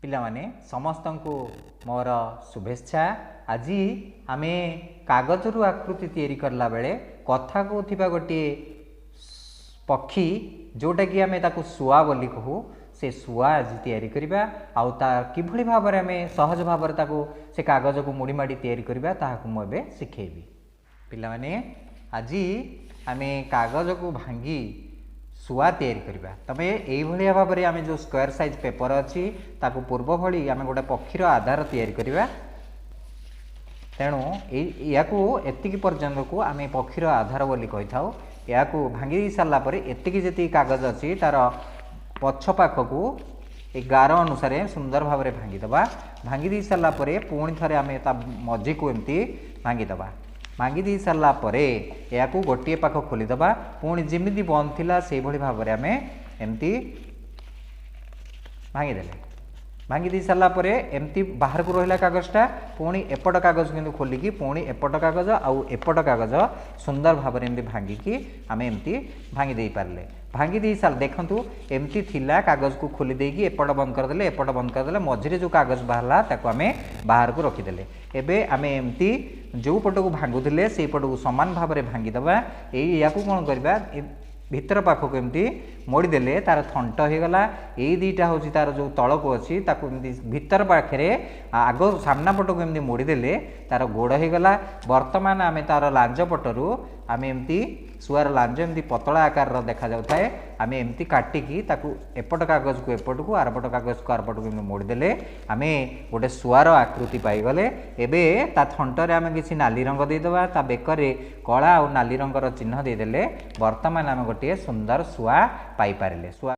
पिला माने समस्त को मोर शुभेच्छा। आज आम कागज रु आकृति तैयारी करला बेले कथा कहूथिबा गोटे पक्षी जोटा कि आम ताकू शुआ बोली कहू से शुआ आज तैयारी करबा आउ ता किभली भाबरे आम सहज भाबरे ताकू से कागज को मुड़ी माड़ी तैयारी करबा ताहाकू मु एबे सिखेबी। पिला माने आज आम कागज को भांगी शुआ तैयारी करबा। तबे एई भलिया भाबरे आम जो स्क्वायर साइज पेपर अछि ताकू पूर्व भली आम गोटे पक्षीर आधार तैयारी करबा। तेणु याकू एतिकी पर्यंत को आम पक्षीर आधार बोली कहि थाउ। याकू भांगी सारला परे एतिकी जेति कागज अछि तार पछ पाख को 11 अनुसार सुंदर भाव में भांगी दबा। भांगी दी सारला परे पुणी थरे आम ता मझी को एमती भांगी दबा। भांगी दी सारला परे याकू गोटे पाख खोली दबा। पुणी जेमिति बंद थिला से भली भाव में आम एमती भांगी देले। भांगी दी सारला परे एमती बाहर को रहिला कागजटा पुणी एपट कागज किंतु खोलिकी पुणी एपट कागज आउ एपट कागज सुंदर भाव में एमती भांगिकी आम एमती भांगी दे पारले। भांगी दी साल देखंतु एमती थिला कागज को खोली देकी एपट बंद कर देले एपट बंद कर देले मझिरे जो कागज बाहरला ताको आमे बाहर को रखी देले। एबे आमे एमती जो पट को भांगुथिले से पट को समान भाव में भांगी दबा। एई याकू कोन करबा भितर पाख को एमती मोड़ी देले तार थंट हो गला। यही दुईटा हूँ तार जो तल को अच्छी भितर पाखे आग सामना पट को एमती मोड़ी देले तार गोड़ हो गला। वर्तमान आम तार लांज पटरू आम एमती शुआर लांज एमती पतला आकार देखा जाए आम एमती काटिकी ताकू एपट कागज को एपट को आरपट कागज को आरपट को मोड़ी देले आम गोटे शुआर आकृति पाईगले। एबे ता थंटरे आम किसी नाली रंग देदेबा ता बेकरे कला और नाली रंगर चिन्ह देदेले वर्तमान आम गोटे सुंदर शुआ पाई पारिले। शुआ